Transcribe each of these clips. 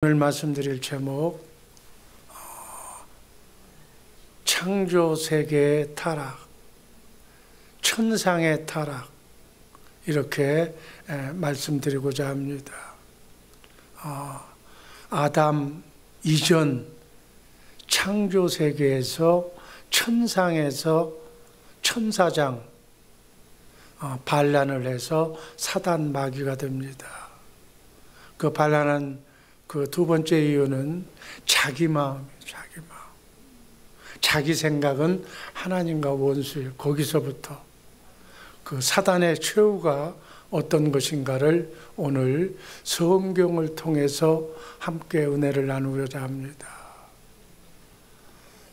오늘 말씀드릴 제목, 창조세계의 타락, 천상의 타락, 이렇게 말씀드리고자 합니다. 아담 이전 창조세계에서 천상에서 천사장 반란을 해서 사단 마귀가 됩니다. 그 반란한 그 두 번째 이유는 자기 마음이에요. 자기 마음. 자기 생각은 하나님과 원수예요. 거기서부터 그 사단의 최후가 어떤 것인가를 오늘 성경을 통해서 함께 은혜를 나누고자 합니다.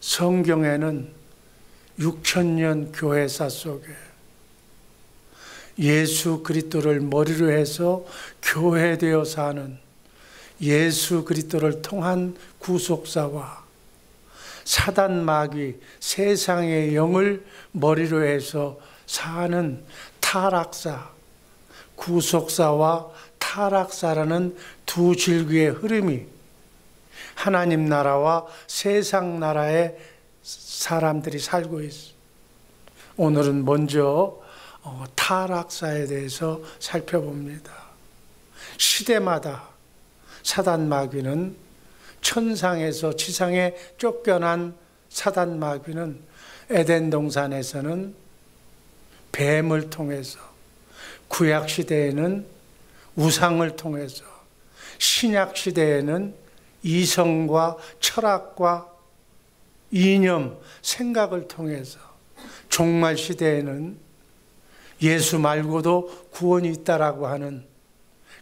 성경에는 6,000년 교회사 속에 예수 그리스도를 머리로 해서 교회되어 사는 예수 그리스도를 통한 구속사와 사단 마귀 세상의 영을 머리로 해서 사는 타락사, 구속사와 타락사라는 두 줄기의 흐름이 하나님 나라와 세상 나라의 사람들이 살고 있어요. 오늘은 먼저 타락사에 대해서 살펴봅니다. 시대마다 사단 마귀는 천상에서 지상에 쫓겨난 사단 마귀는 에덴 동산에서는 뱀을 통해서, 구약 시대에는 우상을 통해서, 신약 시대에는 이성과 철학과 이념, 생각을 통해서, 종말 시대에는 예수 말고도 구원이 있다라고 하는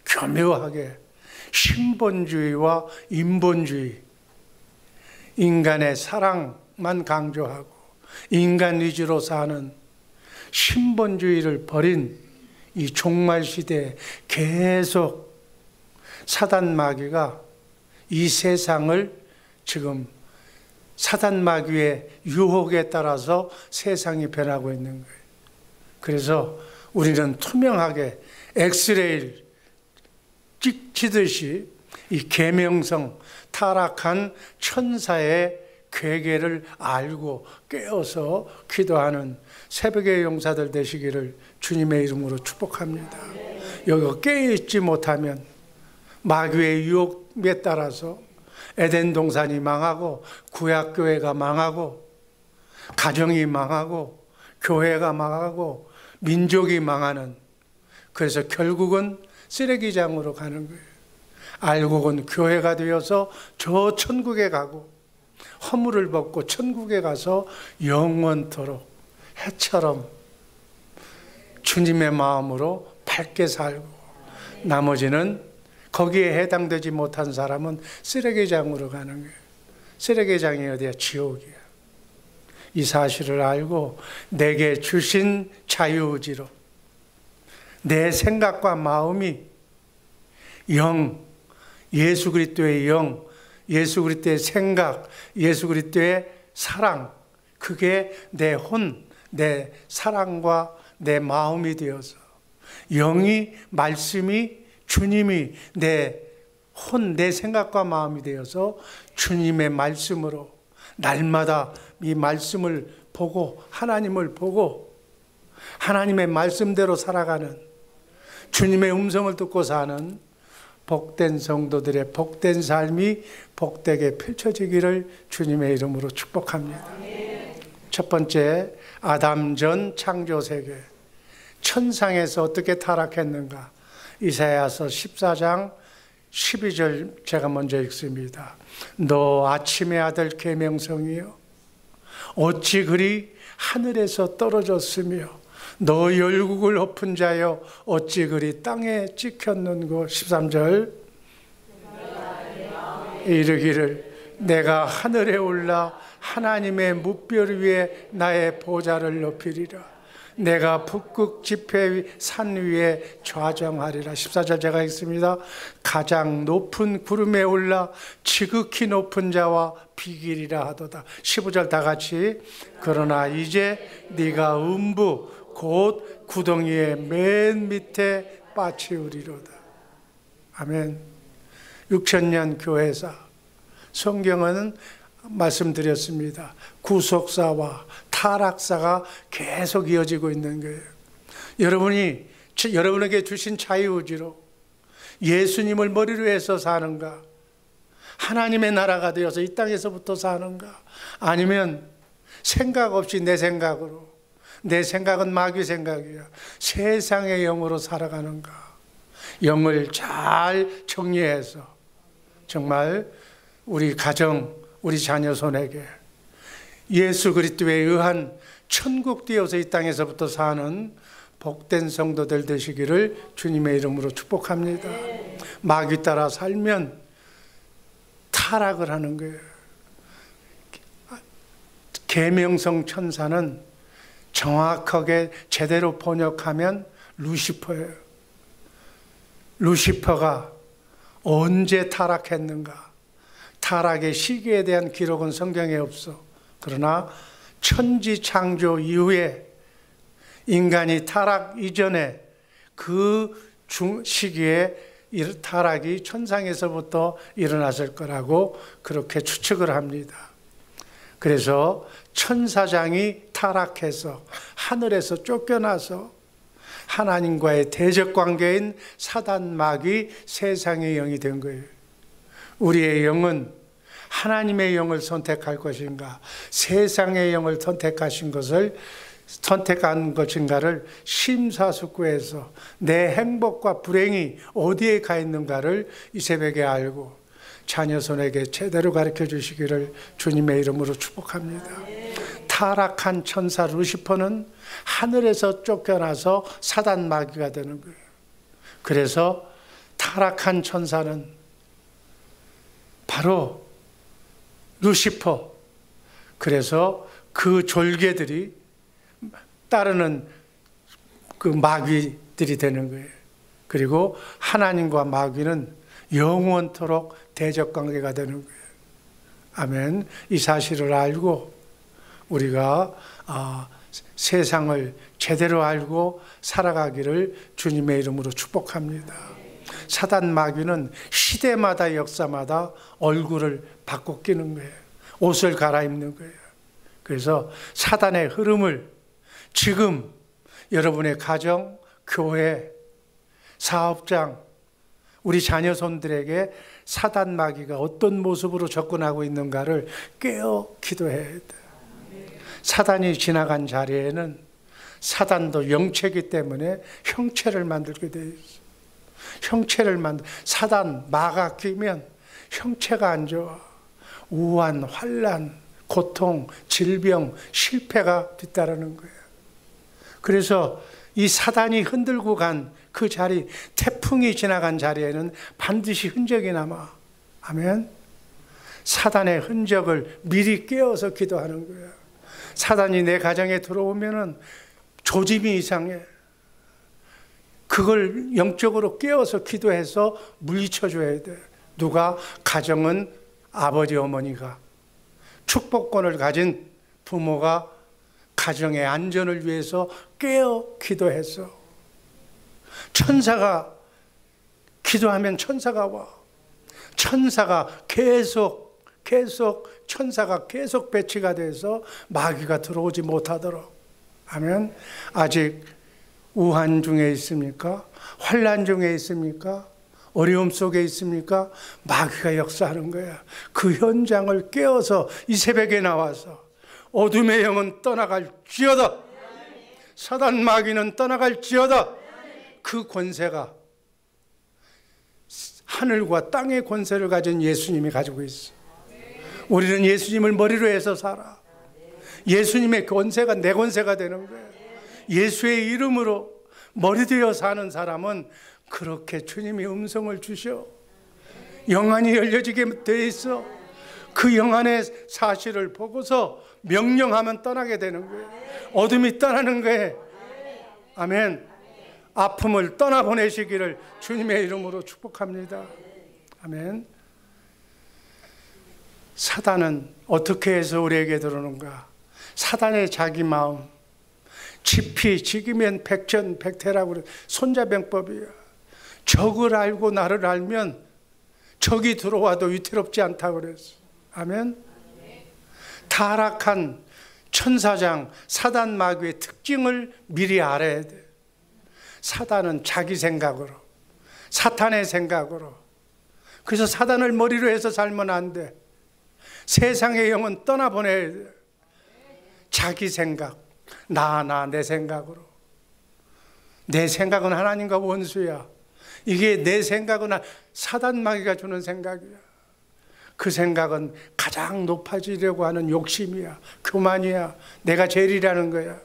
교묘하게 신본주의와 인본주의, 인간의 사랑만 강조하고 인간 위주로 사는 신본주의를 버린 이 종말 시대에 계속 사단 마귀가 이 세상을 지금 사단 마귀의 유혹에 따라서 세상이 변하고 있는 거예요. 그래서 우리는 투명하게 엑스레이를 찍히듯이 이 계명성 타락한 천사의 괴계를 알고 깨어서 기도하는 새벽의 용사들 되시기를 주님의 이름으로 축복합니다. 여기가 깨어있지 못하면 마귀의 유혹에 따라서 에덴 동산이 망하고 구약교회가 망하고 가정이 망하고 교회가 망하고 민족이 망하는, 그래서 결국은 쓰레기장으로 가는 거예요. 알고는 교회가 되어서 저 천국에 가고 허물을 벗고 천국에 가서 영원토록 해처럼 주님의 마음으로 밝게 살고, 나머지는 거기에 해당되지 못한 사람은 쓰레기장으로 가는 거예요. 쓰레기장이 어디야? 지옥이야. 이 사실을 알고 내게 주신 자유의지로 내 생각과 마음이 영, 예수 그리스도의 영, 예수 그리스도의 생각, 예수 그리스도의 사랑, 그게 내 혼, 내 사랑과 내 마음이 되어서 영이, 말씀이, 주님이 내 혼, 내 생각과 마음이 되어서 주님의 말씀으로 날마다 이 말씀을 보고 하나님을 보고 하나님의 말씀대로 살아가는, 주님의 음성을 듣고 사는 복된 성도들의 복된 삶이 복되게 펼쳐지기를 주님의 이름으로 축복합니다. 첫 번째, 아담 전 창조세계, 천상에서 어떻게 타락했는가. 이사야서 14장 12절 제가 먼저 읽습니다. 너 아침의 아들 계명성이여, 어찌 그리 하늘에서 떨어졌으며 너 열국을 엎은 자여, 어찌 그리 땅에 찍혔는고. 13절 이르기를 내가 하늘에 올라 하나님의 뭇별 위에 나의 보좌를 높이리라. 내가 북극 지폐 산 위에 좌정하리라. 14절 제가 읽습니다. 가장 높은 구름에 올라 지극히 높은 자와 비기리라 하도다. 15절 다 같이. 그러나 이제 네가 음부 곧 구덩이의 맨 밑에 빠치우리로다. 아멘. 6,000년 교회사. 성경은 말씀드렸습니다. 구속사와 타락사가 계속 이어지고 있는 거예요. 여러분에게 주신 자유의지로 예수님을 머리로 해서 사는가? 하나님의 나라가 되어서 이 땅에서부터 사는가? 아니면 생각 없이 내 생각으로, 내 생각은 마귀 생각이야, 세상의 영으로 살아가는가? 영을 잘 정리해서 정말 우리 가정, 우리 자녀 손에게 예수 그리스도에 의한 천국 되어서 이 땅에서부터 사는 복된 성도들 되시기를 주님의 이름으로 축복합니다. 마귀 따라 살면 타락을 하는 거예요. 계명성 천사는 정확하게 제대로 번역하면 루시퍼예요. 루시퍼가 언제 타락했는가? 타락의 시기에 대한 기록은 성경에 없어. 그러나 천지 창조 이후에 인간이 타락 이전에 그 시기에 타락이 천상에서부터 일어났을 거라고 그렇게 추측을 합니다. 그래서 천사장이 타락해서 하늘에서 쫓겨나서 하나님과의 대적 관계인 사단 마귀 세상의 영이 된 거예요. 우리의 영은 하나님의 영을 선택할 것인가, 세상의 영을 선택한 것인가를 심사숙고해서 내 행복과 불행이 어디에 가 있는가를 이 새벽에 알고 자녀 손에게 제대로 가르쳐 주시기를 주님의 이름으로 축복합니다. 타락한 천사 루시퍼는 하늘에서 쫓겨나서 사단 마귀가 되는 거예요. 그래서 타락한 천사는 바로 루시퍼, 그래서 그 졸개들이 따르는 그 마귀들이 되는 거예요. 그리고 하나님과 마귀는 영원토록 대적 관계가 되는 거예요. 아멘. 이 사실을 알고 우리가 세상을 제대로 알고 살아가기를 주님의 이름으로 축복합니다. 사단 마귀는 시대마다 역사마다 얼굴을 바꿔 끼는 거예요. 옷을 갈아입는 거예요. 그래서 사단의 흐름을 지금 여러분의 가정, 교회, 사업장, 우리 자녀손들에게 사단 마귀가 어떤 모습으로 접근하고 있는가를 깨어 기도해야 돼요. 사단이 지나간 자리에는 사단도 영체이기 때문에 형체를 만들게 되어 있어요. 사단 마가 끼면 형체가 안 좋아. 우환, 환난, 고통, 질병, 실패가 뒤따르는 거예요. 그래서 이 사단이 흔들고 간 그 자리, 태풍이 지나간 자리에는 반드시 흔적이 남아. 아멘. 사단의 흔적을 미리 깨어서 기도하는 거예요. 사단이 내 가정에 들어오면은 조짐이 이상해. 그걸 영적으로 깨어서 기도해서 물리쳐줘야 돼. 누가? 가정은 아버지 어머니가, 축복권을 가진 부모가 가정의 안전을 위해서 깨어 기도해서, 천사가 기도하면 천사가 와. 천사가 계속 천사가 계속 배치가 돼서 마귀가 들어오지 못하도록. 아멘. 아직 우한 중에 있습니까? 환난 중에 있습니까? 어려움 속에 있습니까? 마귀가 역사하는 거야. 그 현장을 깨어서 이 새벽에 나와서 어둠의 영은 떠나갈지어다. 사단 마귀는 떠나갈지어다. 그 권세가 하늘과 땅의 권세를 가진 예수님이 가지고 있어. 우리는 예수님을 머리로 해서 살아. 예수님의 권세가 내 권세가 되는 거예요. 예수의 이름으로 머리 되어 사는 사람은 그렇게 주님이 음성을 주셔. 영안이 열려지게 돼 있어. 그 영안의 사실을 보고서 명령하면 떠나게 되는 거예요. 어둠이 떠나는 거예요. 아멘. 아픔을 떠나보내시기를 주님의 이름으로 축복합니다. 아멘. 사단은 어떻게 해서 우리에게 들어오는가? 사단의 자기 마음, 지피, 지기면 백전백태라고 그래. 손자병법이야. 적을 알고 나를 알면 적이 들어와도 위태롭지 않다고 그랬어. 아멘. 타락한 천사장 사단 마귀의 특징을 미리 알아야 돼. 사단은 자기 생각으로, 사탄의 생각으로. 그래서 사단을 머리로 해서 살면 안 돼. 세상의 영은 떠나보내야 돼. 자기 생각, 내 생각으로. 내 생각은 하나님과 원수야. 이게 내 생각은 사단 마귀가 주는 생각이야. 그 생각은 가장 높아지려고 하는 욕심이야. 교만이야. 내가 제일이라는 거야.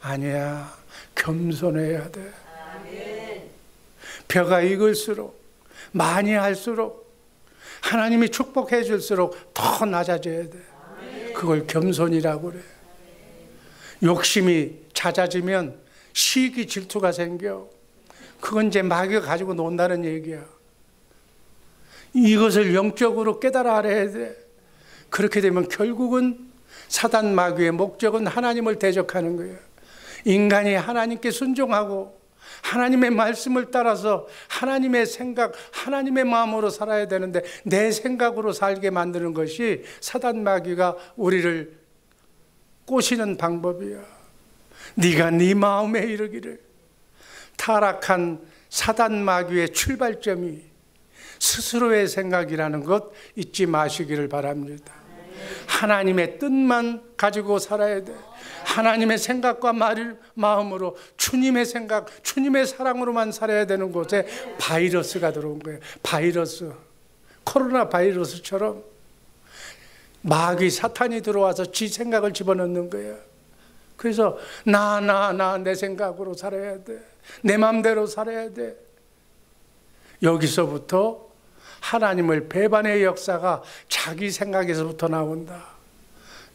아니야. 겸손해야 돼. 벼가 익을수록, 많이 할수록, 하나님이 축복해 줄수록 더 낮아져야 돼. 그걸 겸손이라고 그래. 욕심이 잦아지면 시기 질투가 생겨. 그건 이제 마귀가 가지고 논다는 얘기야. 이것을 영적으로 깨달아 알아야 돼. 그렇게 되면 결국은 사단 마귀의 목적은 하나님을 대적하는 거예요. 인간이 하나님께 순종하고 하나님의 말씀을 따라서 하나님의 생각, 하나님의 마음으로 살아야 되는데 내 생각으로 살게 만드는 것이 사단 마귀가 우리를 꼬시는 방법이야. 네가 네 마음에 이르기를. 타락한 사단 마귀의 출발점이 스스로의 생각이라는 것 잊지 마시기를 바랍니다. 하나님의 뜻만 가지고 살아야 돼. 하나님의 생각과 마음으로 주님의 생각, 주님의 사랑으로만 살아야 되는 곳에 바이러스가 들어온 거예요. 바이러스. 코로나 바이러스처럼 마귀 사탄이 들어와서 지 생각을 집어넣는 거예요. 그래서 내 생각으로 살아야 돼. 내 마음대로 살아야 돼. 여기서부터 하나님을 배반의 역사가 자기 생각에서부터 나온다.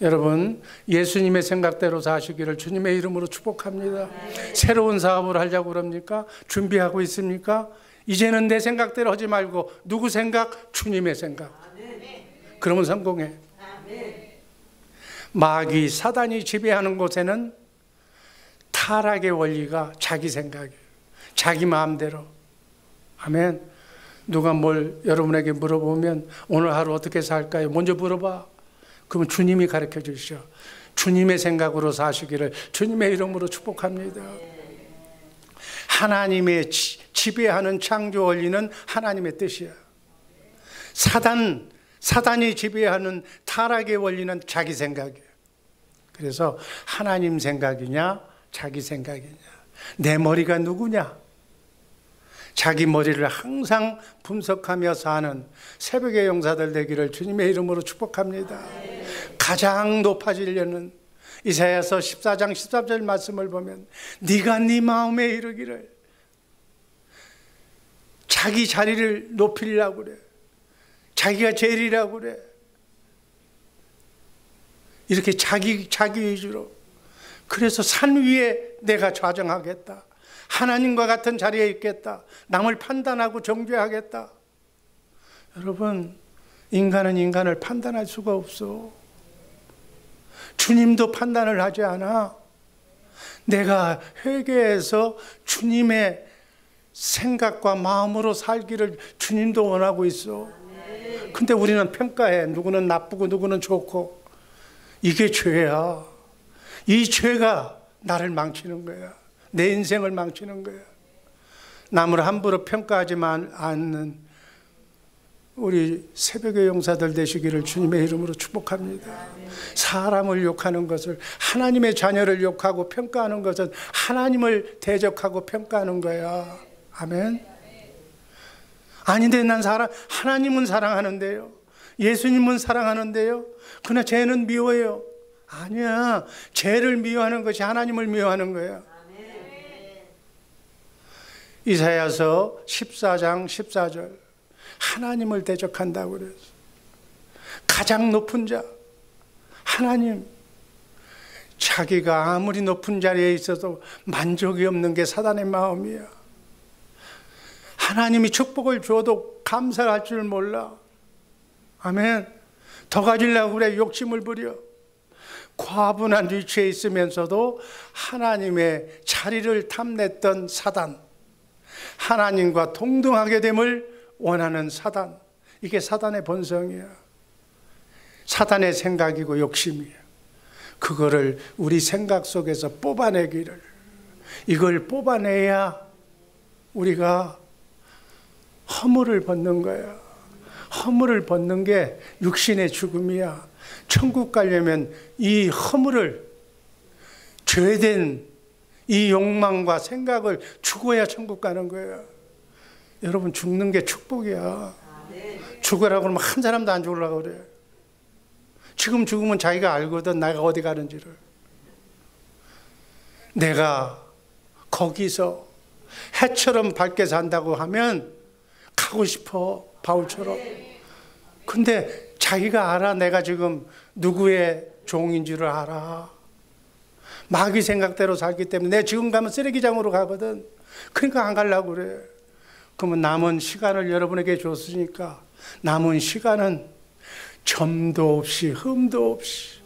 여러분, 예수님의 생각대로 사시기를 주님의 이름으로 축복합니다. 새로운 사업을 하려고 그럽니까? 준비하고 있습니까? 이제는 내 생각대로 하지 말고 누구 생각? 주님의 생각. 그러면 성공해. 마귀 사단이 지배하는 곳에는 타락의 원리가 자기 생각이에요. 자기 마음대로. 아멘. 누가 뭘 여러분에게 물어보면 오늘 하루 어떻게 살까요? 먼저 물어봐. 그러면 주님이 가르쳐 주시오. 주님의 생각으로 사시기를 주님의 이름으로 축복합니다. 하나님의 지배하는 창조 원리는 하나님의 뜻이야. 사단이 지배하는 타락의 원리는 자기 생각이에요. 그래서 하나님 생각이냐 자기 생각이냐. 내 머리가 누구냐. 자기 머리를 항상 분석하며 사는 새벽의 용사들 되기를 주님의 이름으로 축복합니다. 가장 높아지려는 이사야서 14장 13절 말씀을 보면 네가 네 마음에 이르기를. 자기 자리를 높이려고 그래. 자기가 제일이라고 그래. 이렇게 자기 위주로. 그래서 산 위에 내가 좌정하겠다. 하나님과 같은 자리에 있겠다. 남을 판단하고 정죄하겠다. 여러분, 인간은 인간을 판단할 수가 없어. 주님도 판단을 하지 않아. 내가 회개해서 주님의 생각과 마음으로 살기를 주님도 원하고 있어. 근데 우리는 평가해. 누구는 나쁘고 누구는 좋고. 이게 죄야. 이 죄가 나를 망치는 거야. 내 인생을 망치는 거야. 남을 함부로 평가하지 않는 우리 새벽의 용사들 되시기를 주님의 이름으로 축복합니다. 사람을 욕하는 것을, 하나님의 자녀를 욕하고 평가하는 것은 하나님을 대적하고 평가하는 거야. 아멘. 아닌데 난 하나님은 사랑하는데요. 예수님은 사랑하는데요. 그러나 죄는 미워요. 아니야. 죄를 미워하는 것이 하나님을 미워하는 거야. 이사야서 14장 14절. 하나님을 대적한다고 그랬어. 가장 높은 자 하나님. 자기가 아무리 높은 자리에 있어도 만족이 없는 게 사단의 마음이야. 하나님이 축복을 줘도 감사할 줄 몰라. 아멘. 더 가지려고 그래. 욕심을 부려. 과분한 위치에 있으면서도 하나님의 자리를 탐냈던 사단, 하나님과 동등하게 됨을 원하는 사단, 이게 사단의 본성이야. 사단의 생각이고 욕심이야. 그거를 우리 생각 속에서 뽑아내기를, 이걸 뽑아내야 우리가 허물을 벗는 거야. 허물을 벗는 게 육신의 죽음이야. 천국 가려면 이 허물을, 죄된 이 욕망과 생각을 죽어야 천국 가는 거야. 여러분, 죽는 게 축복이야. 죽으라고 그러면 한 사람도 안 죽으려고 그래. 지금 죽으면 자기가 알거든, 내가 어디 가는지를. 내가 거기서 해처럼 밝게 산다고 하면 가고 싶어, 바울처럼. 근데 자기가 알아. 내가 지금 누구의 종인 줄을 알아. 마귀 생각대로 살기 때문에. 내 지금 가면 쓰레기장으로 가거든. 그러니까 안 가려고 그래. 그러면 남은 시간을 여러분에게 줬으니까 남은 시간은 점도 없이 흠도 없이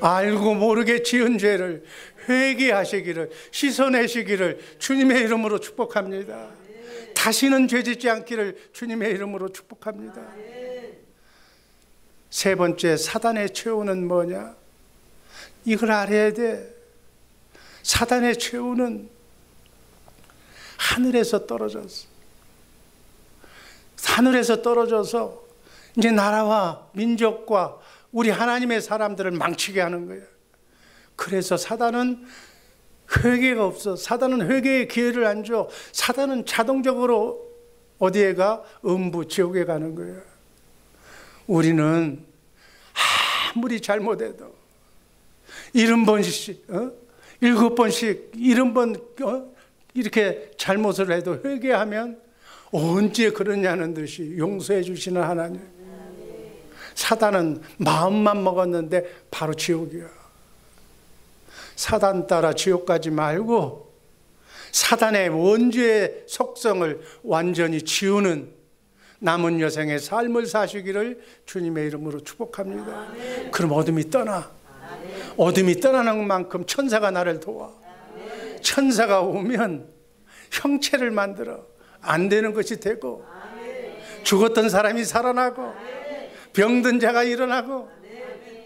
알고 모르게 지은 죄를 회개하시기를, 씻어내시기를 주님의 이름으로 축복합니다. 다시는 죄짓지 않기를 주님의 이름으로 축복합니다. 세 번째, 사단의 최후는 뭐냐? 이걸 알아야 돼. 사단의 최후는 하늘에서 떨어졌어. 하늘에서 떨어져서 이제 나라와 민족과 우리 하나님의 사람들을 망치게 하는 거예요. 그래서 사단은 회개가 없어. 사단은 회개의 기회를 안 줘. 사단은 자동적으로 어디에 가? 음부, 지옥에 가는 거예요. 우리는 아무리 잘못해도 70번씩, 7번씩, 70번 이렇게 잘못을 해도 회개하면 언제 그러냐는 듯이 용서해 주시는 하나님. 사단은 마음만 먹었는데 바로 지옥이야. 사단 따라 지옥 가지 말고 사단의 원죄의 속성을 완전히 지우는 남은 여생의 삶을 사시기를 주님의 이름으로 축복합니다. 그럼 어둠이 떠나. 어둠이 떠나는 만큼 천사가 나를 도와. 천사가 오면 형체를 만들어 안 되는 것이 되고, 죽었던 사람이 살아나고, 병든 자가 일어나고,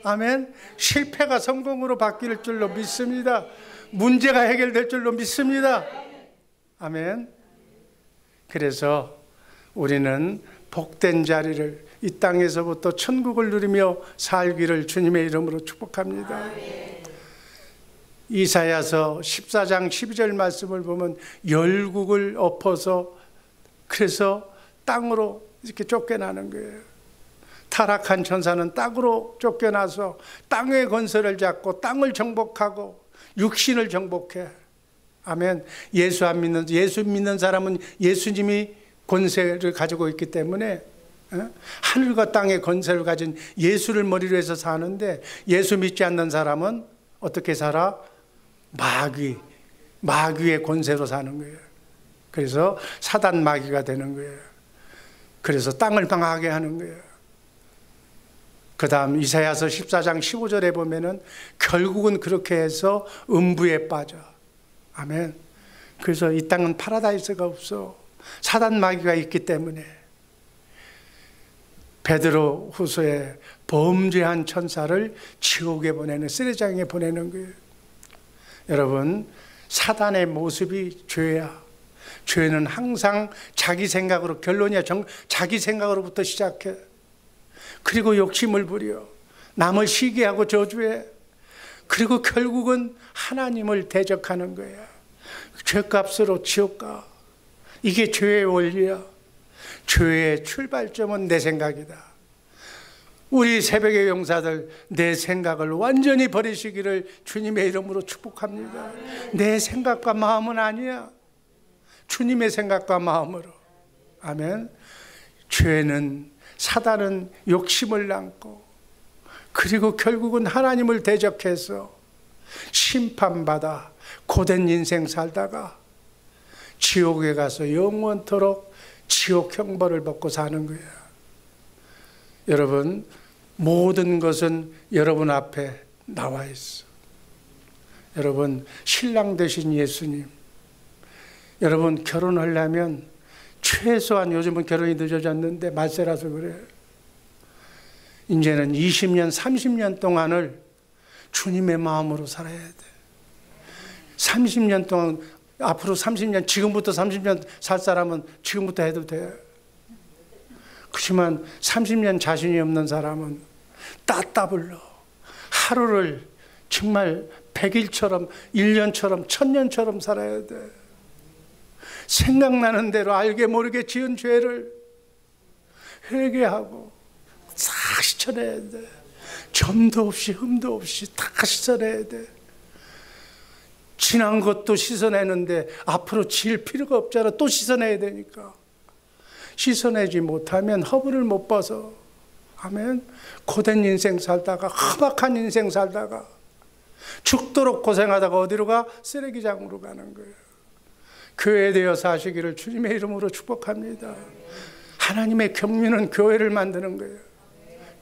아멘. 실패가 성공으로 바뀔 줄로 믿습니다. 문제가 해결될 줄로 믿습니다. 아멘. 그래서 우리는 복된 자리를, 이 땅에서부터 천국을 누리며 살기를 주님의 이름으로 축복합니다. 이사야서 14장 12절 말씀을 보면 열국을 엎어서, 그래서 땅으로 이렇게 쫓겨나는 거예요. 타락한 천사는 땅으로 쫓겨나서 땅의 건설을 잡고 땅을 정복하고 육신을 정복해. 아멘. 예수 믿는 사람은 예수님이 권세를 가지고 있기 때문에 하늘과 땅의 권세를 가진 예수를 머리로 해서 사는데, 예수 믿지 않는 사람은 어떻게 살아? 마귀의 권세로 사는 거예요. 그래서 사단 마귀가 되는 거예요. 그래서 땅을 망하게 하는 거예요. 그 다음 이사야서 14장 15절에 보면은 결국은 그렇게 해서 음부에 빠져. 아멘. 그래서 이 땅은 파라다이스가 없어. 사단 마귀가 있기 때문에. 베드로 후서에 범죄한 천사를 지옥에 보내는, 쓰레기장에 보내는 거예요. 여러분, 사단의 모습이 죄야. 죄는 항상 자기 생각으로, 결론이야. 자기 생각으로부터 시작해. 그리고 욕심을 부려 남을 시기하고 저주해. 그리고 결국은 하나님을 대적하는 거야. 죄값으로 지옥 가. 이게 죄의 원리야. 죄의 출발점은 내 생각이다. 우리 새벽의 용사들, 내 생각을 완전히 버리시기를 주님의 이름으로 축복합니다. 내 생각과 마음은 아니야. 주님의 생각과 마음으로. 아멘. 죄는, 사단은 욕심을 남고, 그리고 결국은 하나님을 대적해서 심판받아 고된 인생 살다가 지옥에 가서 영원토록 지옥 형벌을 받고 사는 거예요. 여러분, 모든 것은 여러분 앞에 나와 있어. 여러분, 신랑 되신 예수님, 여러분 결혼하려면 최소한 요즘은 결혼이 늦어졌는데 말세라서 그래. 이제는 20년, 30년 동안을 주님의 마음으로 살아야 돼. 30년 동안, 앞으로 30년, 지금부터 30년 살 사람은 지금부터 해도 돼. 그렇지만 30년 자신이 없는 사람은 따따블로 하루를 정말 100일처럼, 1년처럼, 1000년처럼 살아야 돼. 생각나는 대로 알게 모르게 지은 죄를 회개하고 싹 씻어내야 돼. 점도 없이 흠도 없이 다 씻어내야 돼. 지난 것도 씻어내는데 앞으로 지을 필요가 없잖아. 또 씻어내야 되니까. 씻어내지 못하면 허물을 못 봐서, 아멘, 고된 인생 살다가, 험악한 인생 살다가 죽도록 고생하다가 어디로 가? 쓰레기장으로 가는 거예요. 교회 되어 사시기를 주님의 이름으로 축복합니다. 하나님의 경륜은 교회를 만드는 거예요.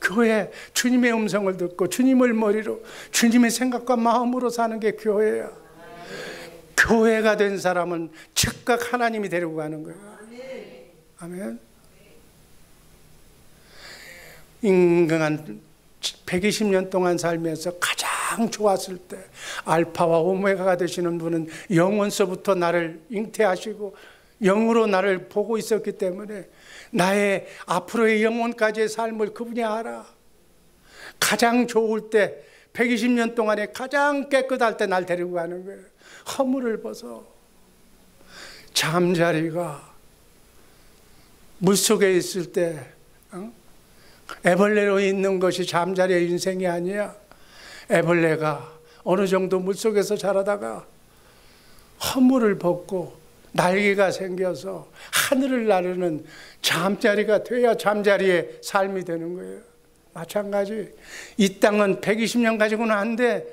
교회, 주님의 음성을 듣고 주님을 머리로 주님의 생각과 마음으로 사는 게 교회야. 교회가 된 사람은 즉각 하나님이 데리고 가는 거예요. 아멘. 인간 120년 동안 살면서 가장 좋았을 때 알파와 오메가가 되시는 분은 영원서부터 나를 잉태하시고 영으로 나를 보고 있었기 때문에 나의 앞으로의 영혼까지의 삶을 그분이 알아. 가장 좋을 때 120년 동안에 가장 깨끗할 때 날 데리고 가는 거예요. 허물을 벗어. 잠자리가 물속에 있을 때 애벌레로 있는 것이 잠자리의 인생이 아니야. 애벌레가 어느 정도 물속에서 자라다가 허물을 벗고 날개가 생겨서 하늘을 나르는 잠자리가 돼야 잠자리의 삶이 되는 거예요. 마찬가지. 이 땅은 120년 가지고는 안 돼.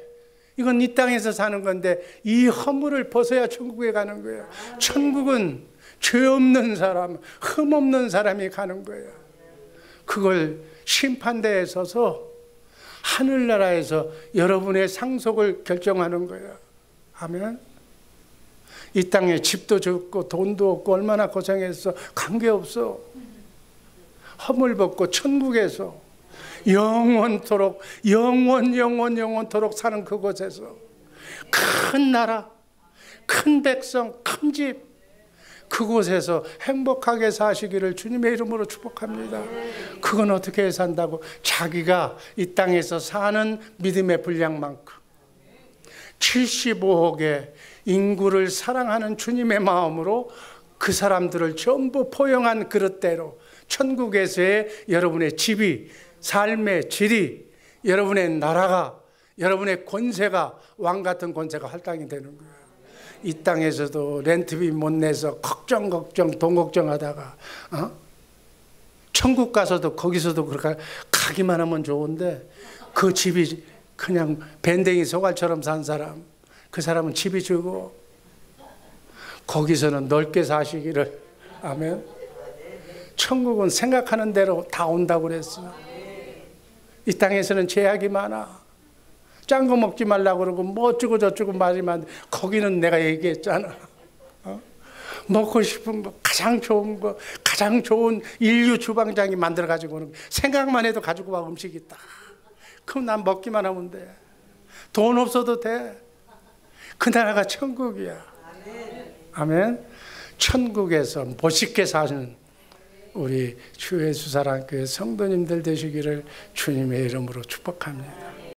이건 이 땅에서 사는 건데 이 허물을 벗어야 천국에 가는 거예요. 천국은 죄 없는 사람, 흠 없는 사람이 가는 거예요. 그걸 심판대에 서서 하늘나라에서 여러분의 상속을 결정하는 거예요. 아멘. 이 땅에 집도 적고 돈도 없고 얼마나 고생했어. 관계없어. 허물 벗고 천국에서 영원토록 영원토록 사는 그곳에서 큰 나라, 큰 백성, 큰 집, 그곳에서 행복하게 사시기를 주님의 이름으로 축복합니다. 그건 어떻게 산다고? 자기가 이 땅에서 사는 믿음의 분량만큼 75억의 인구를 사랑하는 주님의 마음으로 그 사람들을 전부 포용한 그릇대로 천국에서의 여러분의 집이, 삶의 질이, 여러분의 나라가, 여러분의 권세가, 왕같은 권세가 할당이 되는 거예요. 이 땅에서도 렌트비 못 내서 걱정 돈 걱정하다가 천국 가서도 거기서도 그렇게 가기만 하면 좋은데 그 집이 그냥 밴댕이 소갈처럼 산 사람, 그 사람은 집이 주고 거기서는 넓게 사시기를. 아멘. 천국은 생각하는 대로 다 온다고 그랬어. 이 땅에서는 제약이 많아. 짠 거 먹지 말라고 그러고 뭐 어쩌고 저쩌고 말이면 거기는 내가 얘기했잖아. 먹고 싶은 거, 가장 좋은 거, 가장 좋은 인류 주방장이 만들어 가지고 오는 거. 생각만 해도 가지고 와 음식이 딱. 그럼 난 먹기만 하면 돼. 돈 없어도 돼. 그 나라가 천국이야. 아멘. 천국에서 멋있게 사는 우리 주 예수 사랑교회 성도님들 되시기를 주님의 이름으로 축복합니다.